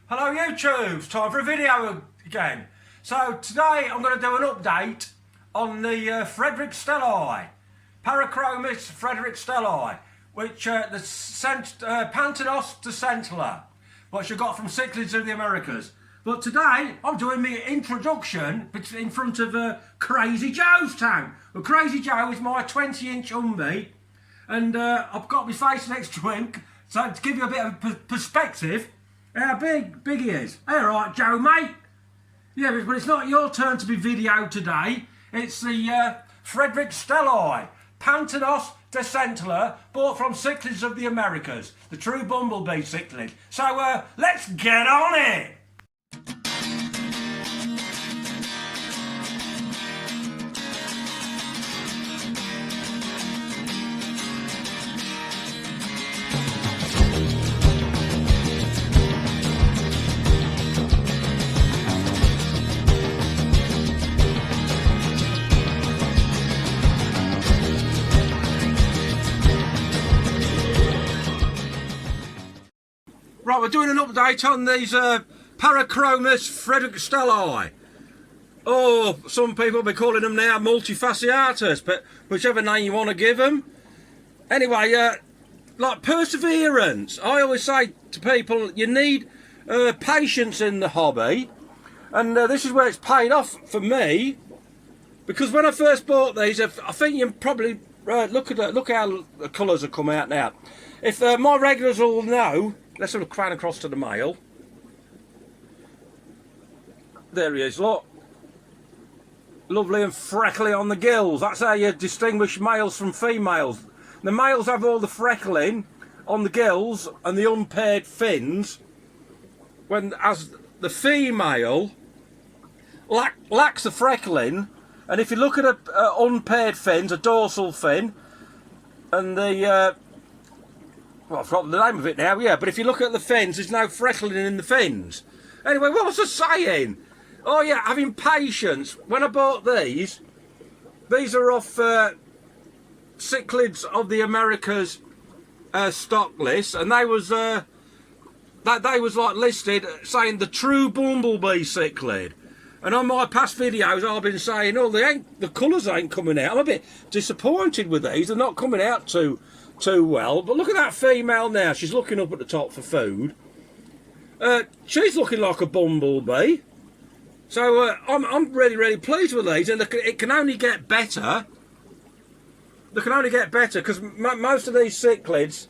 Hello YouTube, it's time for a video again. So today I'm going to do an update on the friedrichsthalii, Parachromis friedrichsthalii, which the pantanos to centla, which I got from Cichlid of the Americas. But today I'm doing my introduction in front of Crazy Joe's tank. Well, Crazy Joe is my 20-inch Humvee, and I've got my face next to him, so to give you a bit of perspective. How big he is. All right, Joe, mate. Yeah, but it's not your turn to be videoed today. It's the friedrichsthalii, pantanos to centla, bought from Cichlid of the Americas, the true bumblebee cichlid. So let's get on it. Right, we're doing an update on these Parachromis friedrichsthalii. Oh, some people be calling them now Multifasciatus, but whichever name you want to give them. Anyway, like perseverance. I always say to people, you need patience in the hobby, and this is where it's paid off for me. Because when I first bought these, I think you probably look how the colours have come out now. If my regulars will know. Let's sort of crown across to the male. There he is, look. Lovely and freckly on the gills. That's how you distinguish males from females. The males have all the freckling on the gills and the unpaired fins, as the female lacks the freckling. And if you look at a unpaired fins, a dorsal fin, and the well, I've forgotten the name of it now, yeah, but if you look at the fins, there's no freckling in the fins. Anyway, what was I saying? Oh yeah, having patience. When I bought these are off Cichlids of the Americas stock list, and they was like listed saying the true bumblebee cichlid. And on my past videos I've been saying, oh, the colours ain't coming out. I'm a bit disappointed with these. They're not coming out too well. But look at that female now. She's looking up at the top for food. She's looking like a bumblebee. So I'm really pleased with these, and it can only get better. They can only get better because most of these cichlids,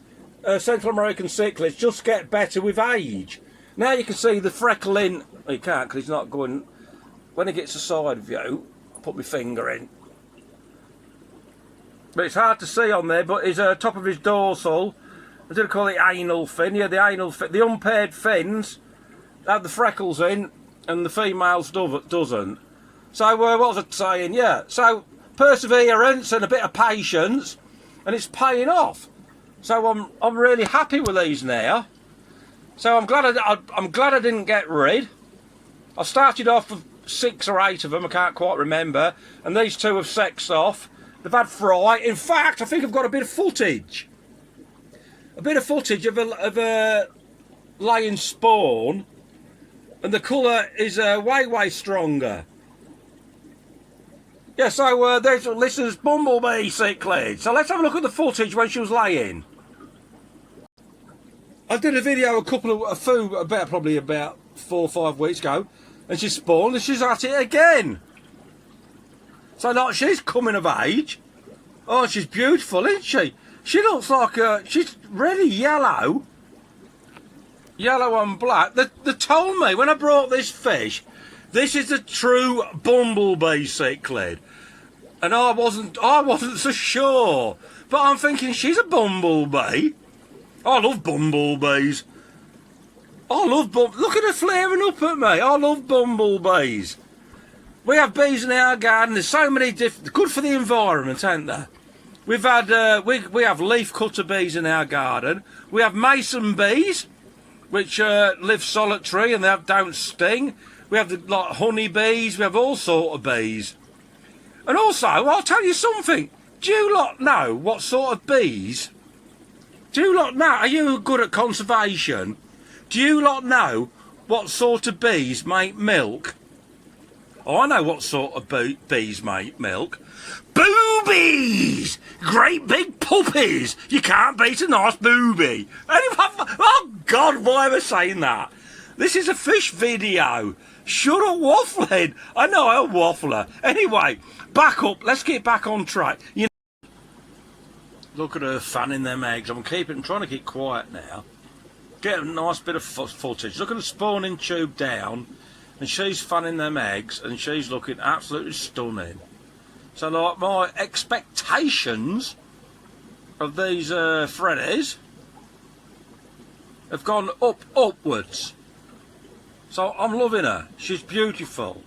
Central American cichlids, just get better with age. Now you can see the freckling. Oh, you can't because he's not going. When he gets a side view, I'll put my finger in. But it's hard to see on there, but his top of his dorsal, I did call it anal fin. Yeah, the anal fin. The unpaired fins have the freckles in, and the females doesn't. So what was I saying? Yeah. So perseverance and a bit of patience, and it's paying off. So I'm really happy with these now. So I'm glad I didn't get rid. I started off with 6 or 8 of them. I can't quite remember, and these 2 have sexed off. They've had fry. In fact, I think I've got a bit of footage. A bit of footage of a laying spawn. And the colour is way stronger. Yeah, so this is bumblebee cichlid. So let's have a look at the footage when she was laying. I did a video probably about 4 or 5 weeks ago. And she spawned and she's at it again. So like she's coming of age. Oh, she's beautiful, isn't she? She looks like she's really yellow. Yellow and black. They told me when I brought this fish, this is the true bumblebee cichlid. And I wasn't so sure. But I'm thinking she's a bumblebee. I love bumblebees. Look at her flaring up at me. I love bumblebees. We have bees in our garden. There's so many different. Good for the environment, ain't there? We've had we have leaf cutter bees in our garden. We have mason bees, which live solitary and don't sting. We have like honey bees. We have all sort of bees. And also, I'll tell you something. Do you lot know what sort of bees? Do you lot know? Are you good at conservation? Do you lot know what sort of bees make milk? Oh, I know what sort of bees make milk. Boobies! Great big puppies! You can't beat a nice boobie. Oh God, why am I saying that? This is a fish video. Shut up waffling. I know I'm a waffler. Anyway, back up. Let's get back on track. You know, look at her fanning them eggs. I'm trying to keep quiet now. Get a nice bit of footage. Look at the spawning tube down, and she's fanning them eggs, and she's looking absolutely stunning. So, like, my expectations of these Freddys have gone upwards. So I'm loving her. She's beautiful.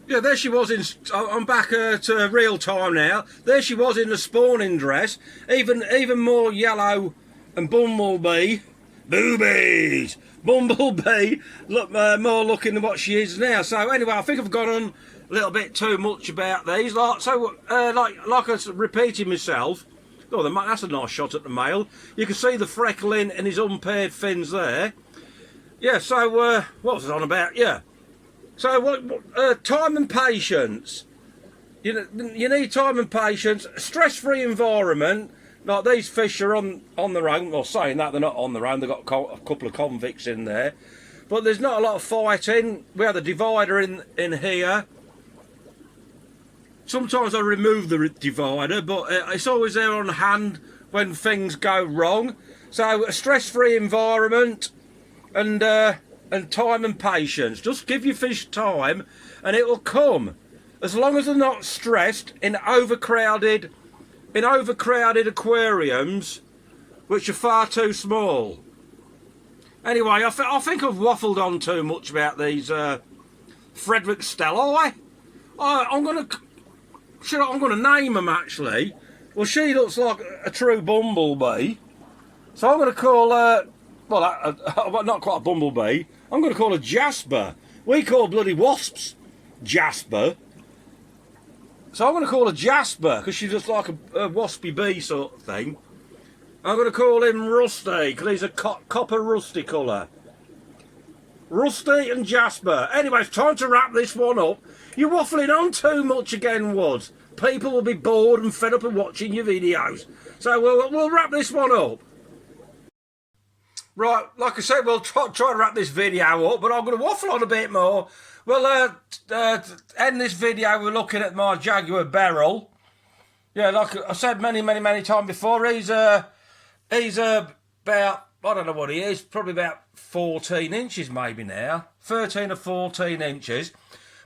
Yeah, there she was in. I'm back to real time now. There she was in the spawning dress, even more yellow and bumblebee, boobies, bumblebee. Look more looking than what she is now. So anyway, I think I've gone on a little bit too much about these. Like I was repeating myself. Oh, that's a nice shot at the male. You can see the freckling in his unpaired fins there. Yeah. So what was it on about? Yeah. So what? Time and patience. You need time and patience. Stress-free environment. Like these fish are on their own. Well, saying that, they're not on their own. They've got a couple of convicts in there, but there's not a lot of fighting. We have the divider in here. Sometimes I remove the divider, but it's always there on hand when things go wrong. So a stress-free environment and time and patience. Just give your fish time and it will come. As long as they're not stressed in overcrowded aquariums, which are far too small. Anyway, I think I've waffled on too much about these friedrichsthalii. I'm going to name them actually. Well, she looks like a true bumblebee, so I'm going to call her. Well, not quite a bumblebee. I'm going to call her Jasper. We call bloody wasps Jasper, so I'm going to call her Jasper because she looks like a waspy bee sort of thing. I'm going to call him Rusty because he's a copper rusty colour. Rusty and Jasper. Anyway, it's time to wrap this one up. You're waffling on too much again, Woods. People will be bored and fed up of watching your videos. So we'll wrap this one up. Right, like I said, we'll try to wrap this video up, but I'm going to waffle on a bit more. Well, to end this video, we're looking at my Jaguar Beryl. Yeah, like I said many times before, he's about, I don't know what he is, probably about 14 inches maybe now. 13 or 14 inches.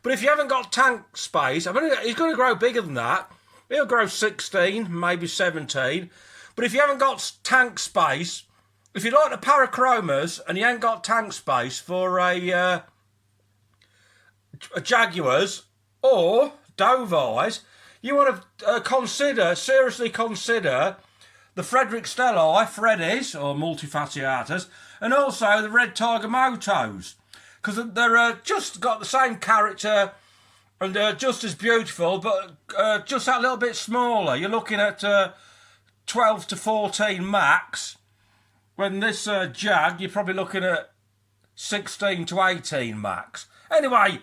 But if you haven't got tank space, I mean, he's going to grow bigger than that. He'll grow 16, maybe 17. But if you haven't got tank space, if you like the Parachromis and you ain't got tank space for a Jaguars or Dove eyes, you want to seriously consider the friedrichsthalii, Freddy's or Multifasciatus, and also the red tiger motos. Because they're just got the same character and just as beautiful, but just that little bit smaller. You're looking at 12 to 14 max. When this Jag, you're probably looking at 16 to 18 max. Anyway,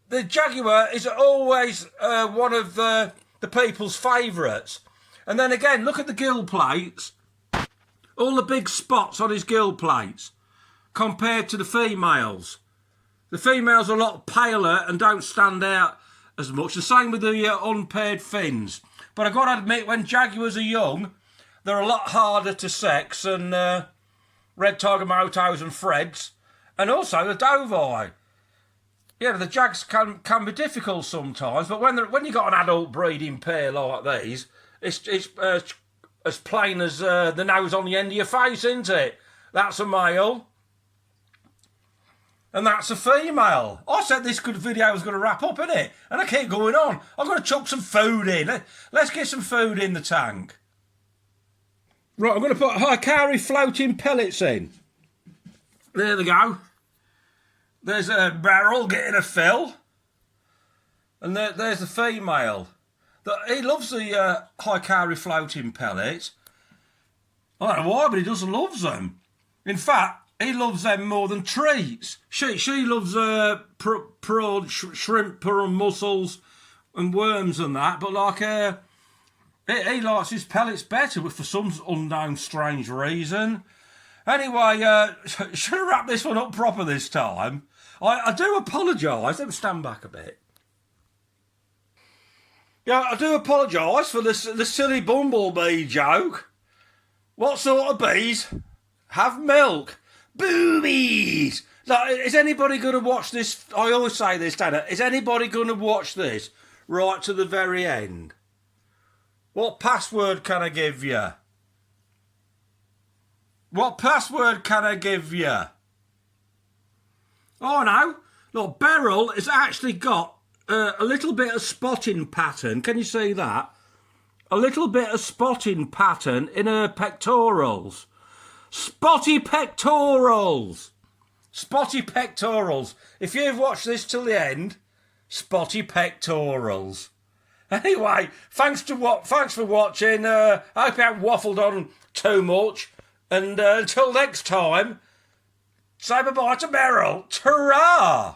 the Jaguar is always one of the people's favourites. And then again, look at the gill plates. All the big spots on his gill plates compared to the females. The females are a lot paler and don't stand out as much. The same with the unpaired fins. But I've got to admit, when Jaguars are young, they're a lot harder to sex than red tiger motos and Freds. And also the Dove eye. Yeah, the Jags can be difficult sometimes, but when you got an adult breeding pair like these, it's as plain as the nose on the end of your face, isn't it? That's a male. And that's a female. I said this video was going to wrap up, innit? And I keep going on. I'm going to chuck some food in. Let's get some food in the tank. Right, I'm going to put Hikari floating pellets in. There they go. There's a Beryl getting a fill. And there's the female. He loves the Hikari floating pellets. I don't know why, but he just loves them. In fact, He loves them more than treats. She loves prawn, shrimp, prawn, mussels and worms and that, but like he likes his pellets better for some unknown strange reason. Anyway, should I wrap this one up proper this time? I do apologise. Let me stand back a bit. Yeah, I do apologise for the silly bumblebee joke. What sort of bees have milk? Boobies! Like, is anybody going to watch this? I always say this, Dana. Is anybody going to watch this right to the very end? What password can I give you? What password can I give you? Oh no! Look, Beryl has actually got a little bit of spotting pattern. Can you see that? A little bit of spotting pattern in her pectorals. Spotty pectorals! Spotty pectorals. If you've watched this till the end, spotty pectorals. Anyway, thanks for watching. I hope I haven't waffled on too much. And until next time, say bye-bye to Beryl. Ta-ra!